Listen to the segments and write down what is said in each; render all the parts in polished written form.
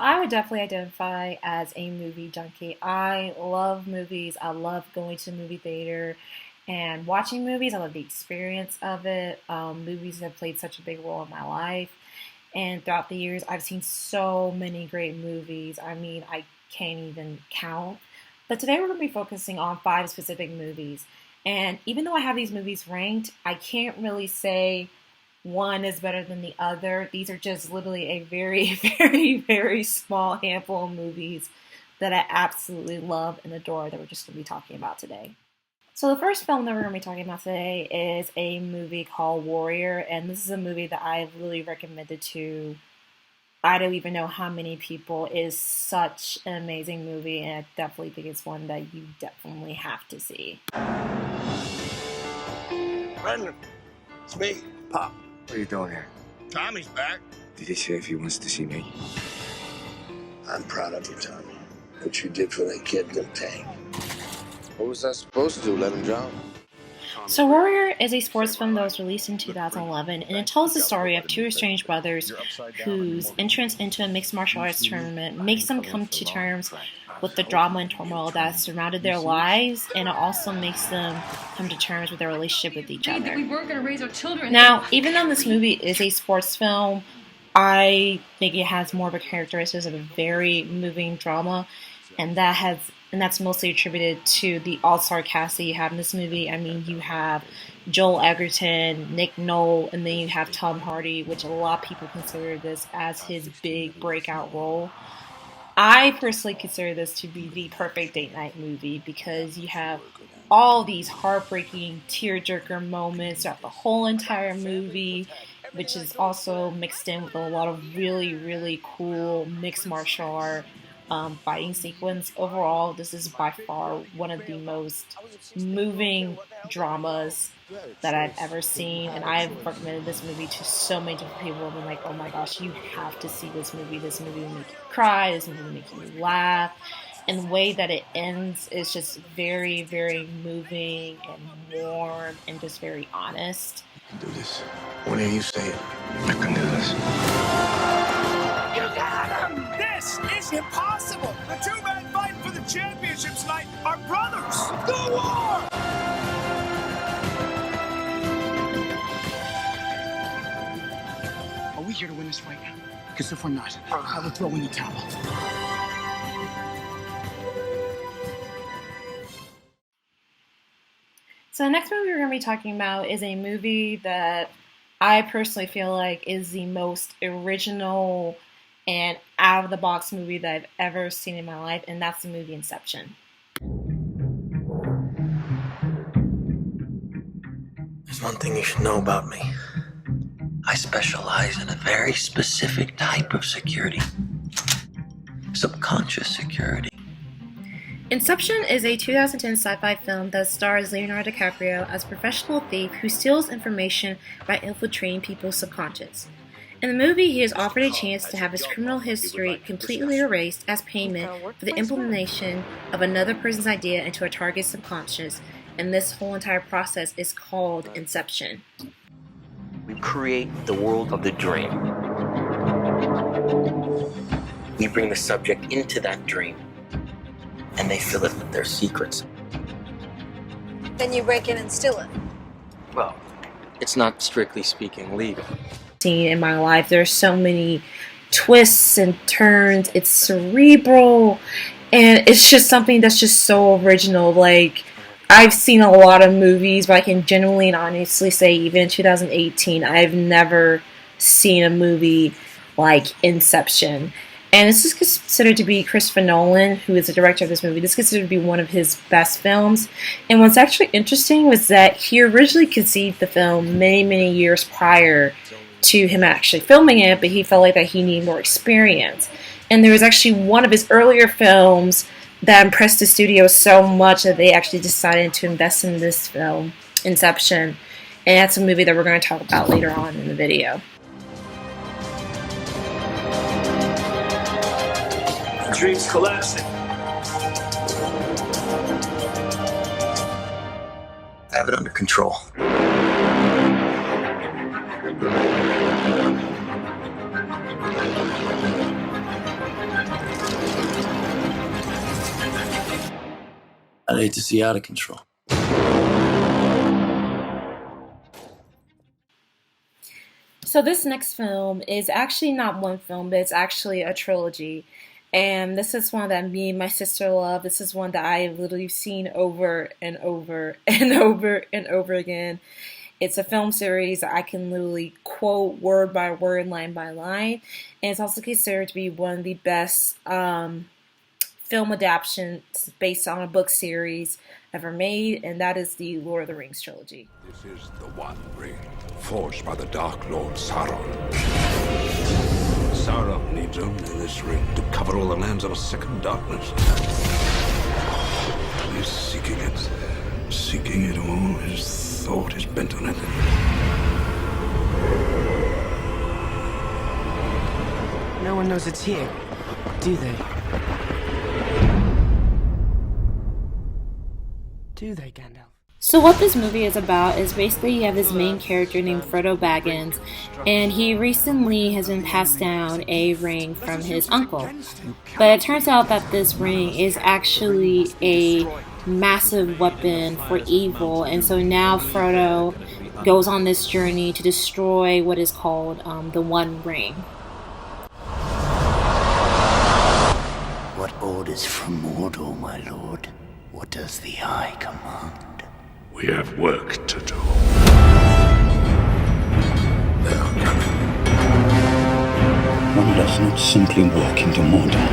I would definitely identify as a movie junkie. I love movies. I love going to the movie theater and watching movies. I love the experience of it. Movies have played such a big role in my life. And throughout the years, I've seen so many great movies. I mean, I can't even count. But today we're going to be focusing on five specific movies. And even though I have these movies ranked, I can't really say one is better than the other. These are just literally a very, very small handful of movies that I absolutely love and adore that we're just going to be talking about today. So the first film that we're going to be talking about today is a movie called Warrior, and this is a movie that I've really recommended to I don't even know how many people. It is such an amazing movie, and I definitely think it's one that you definitely have to see. Brendan, it's me, Pop. What are you doing here? Tommy's back. Did he say if he wants to see me? I'm proud of you, Tommy. What you did for that kid in the tank. What was I supposed to do? Let him drown? So Warrior is a sports film that was released in 2011, and it tells the story of two estranged brothers whose entrance into a mixed martial arts tournament makes them come to terms with the drama and turmoil that surrounded their lives, and it also makes them come to terms with their relationship with each other. We weren't going to raise our children. Now, even though this movie is a sports film, I think it has more of a characteristics of a very moving drama, and that's mostly attributed to the all-star cast that you have in this movie. I mean, you have Joel Edgerton, Nick Nolte, and then you have Tom Hardy, which a lot of people consider this as his big breakout role. I personally consider this to be the perfect date night movie because you have all these heartbreaking tearjerker moments throughout the whole entire movie, which is also mixed in with a lot of really cool mixed martial art fighting sequence. Overall, this is by far one of the most moving dramas that I've ever seen, and I've recommended this movie to so many different people. I've been like, oh my gosh, you have to see this movie. This movie will make you cry. This movie will make you laugh. And the way that it ends is just very moving and warm and just very honest. I can do this. Whenever you say it, I can do this. You got him! This is impossible! The two men fighting for the championship tonight are brothers! Go war! Are we here to win this fight? Because if we're not, I will throw in the towel. So the next movie we're going to be talking about is a movie that I personally feel like is the most original and out-of-the-box movie that I've ever seen in my life, and that's the movie Inception. There's one thing you should know about me. I specialize in a very specific type of security. Subconscious security. Inception is a 2010 sci-fi film that stars Leonardo DiCaprio as a professional thief who steals information by infiltrating people's subconscious. In the movie, he is offered a chance to have his criminal history completely erased as payment for the implementation of another person's idea into a target's subconscious, and this whole entire process is called Inception. We create the world of the dream. We bring the subject into that dream, and they fill it with their secrets. Then you break in and steal it. Well, it's not strictly speaking legal. In my life, there's so many twists and turns. It's cerebral, and it's just something that's just so original. Like, I've seen a lot of movies, but I can genuinely and honestly say, even in 2018, I've never seen a movie like Inception. And this is considered to be Christopher Nolan, who is the director of this movie. This is considered to be one of his best films. And what's actually interesting was that he originally conceived the film many years prior to him actually filming it, but he felt like that he needed more experience. And there was actually one of his earlier films that impressed the studio so much that they actually decided to invest in this film, Inception. And that's a movie that we're going to talk about later on in the video. The dream's collapsing. I have it under control. I'd hate to see out of control. So this next film is actually not one film, but it's actually a trilogy. And this is one that me and my sister love. This is one that I have literally seen over and over and over and over again. It's a film series that I can literally quote word by word, line by line. And it's also considered to be one of the best film adaptations based on a book series ever made, and that is the Lord of the Rings trilogy. This is the One Ring, forged by the Dark Lord Sauron. Sauron needs only this ring to cover all the lands of a second darkness. He's seeking it all. His thought is bent on it. No one knows it's here, do they? Do they, Gandalf? So what this movie is about is basically you have this main character named Frodo Baggins, and he recently has been passed down a ring from his uncle. But it turns out that this ring is actually a massive weapon for evil, and so now Frodo goes on this journey to destroy what is called the One Ring. What orders from Mordor, my lord? What does the Eye command? We have work to do. They are coming. One does not simply walk into Mordor.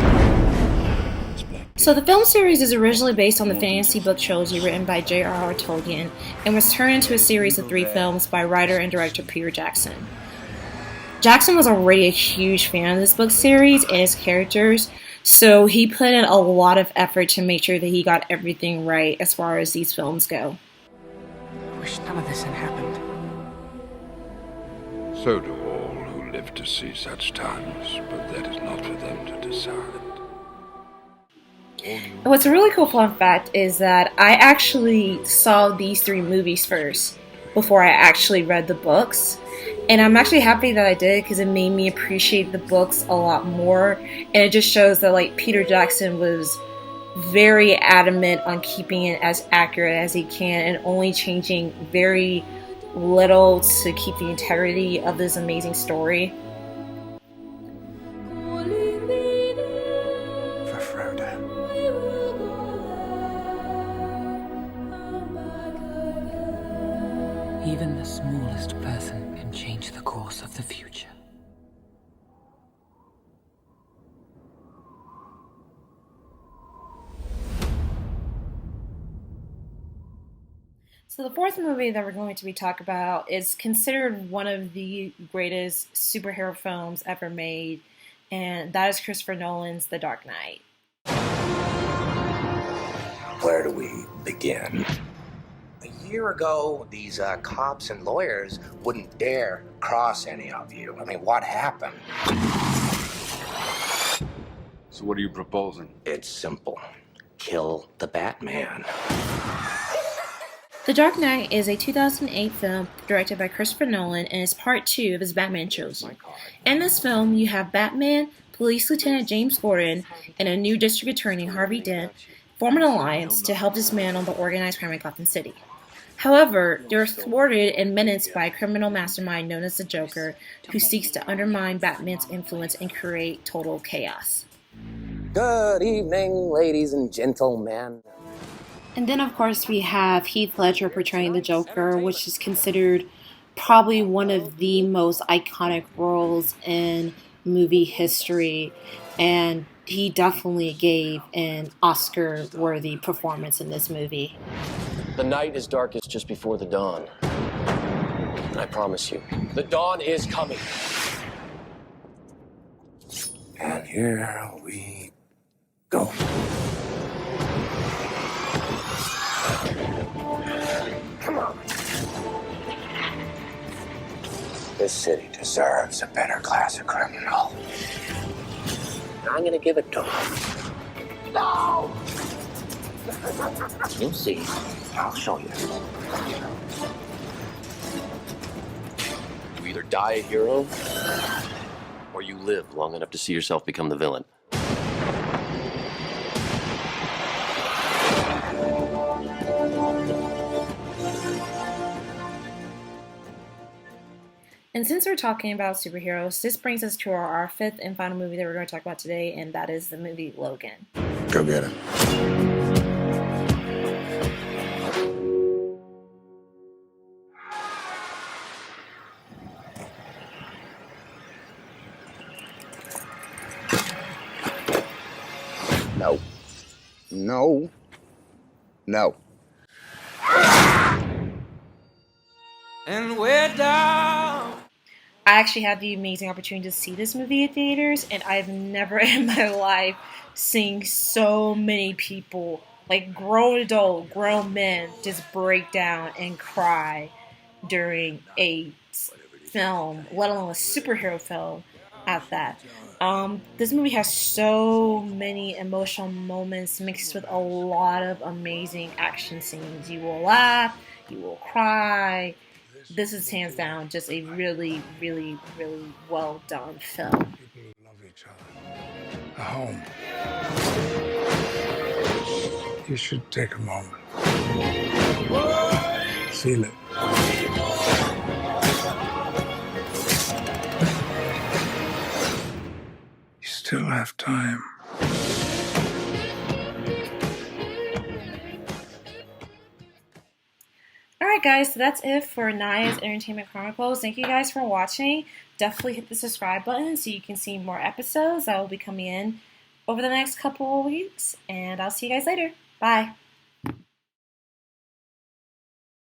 So the film series is originally based on the fantasy book trilogy written by J.R.R. Tolkien and was turned into a series of 3 films by writer and director Peter Jackson. Jackson was already a huge fan of this book series and its characters, so he put in a lot of effort to make sure that he got everything right as far as these films go. I wish none of this had happened. So do all who live to see such times, but that is not for them to decide. What's a really cool fun fact is that I actually saw these 3 movies first before I actually read the books. And I'm actually happy that I did because it made me appreciate the books a lot more. And it just shows that like Peter Jackson was very adamant on keeping it as accurate as he can and only changing very little to keep the integrity of this amazing story. For Frodo. Even the smallest person can change the course of the future. So the 4th movie that we're going to be talking about is considered one of the greatest superhero films ever made, and that is Christopher Nolan's The Dark Knight. Where do we begin? A year ago, these cops and lawyers wouldn't dare cross any of you. I mean, what happened? So what are you proposing? It's simple. Kill the Batman. The Dark Knight is a 2008 film directed by Christopher Nolan and is part 2 of his Batman trilogy. In this film, you have Batman, Police Lieutenant James Gordon, and a new District Attorney, Harvey Dent, form an alliance to help dismantle the organized crime in Gotham City. However, they are thwarted and menaced by a criminal mastermind known as the Joker, who seeks to undermine Batman's influence and create total chaos. Good evening, ladies and gentlemen. And then, of course, we have Heath Ledger portraying the Joker, which is considered probably one of the most iconic roles in movie history. And he definitely gave an Oscar-worthy performance in this movie. The night is darkest just before the dawn. I promise you, the dawn is coming. And here we go. Come on. This city deserves a better class of criminal. I'm gonna give it to him. No! You'll see. I'll show you. You either die a hero, or you live long enough to see yourself become the villain. And since we're talking about superheroes, this brings us to our fifth and final movie that we're going to talk about today, and that is the movie Logan. Go get him. No. No. No. And we're down. I actually had the amazing opportunity to see this movie at theaters, and I've never in my life seen so many people, like grown men, just break down and cry during a film, let alone a superhero film at that. This movie has so many emotional moments mixed with a lot of amazing action scenes. You will laugh, you will cry. This is hands down just a really, really, really well done film. People who love each other. A home. You should take a moment. Feel it. You still have time. Alright guys, so that's it for Naya's Entertainment Chronicles. Thank you guys for watching. Definitely hit the subscribe button so you can see more episodes that will be coming in over the next couple of weeks. And I'll see you guys later. Bye.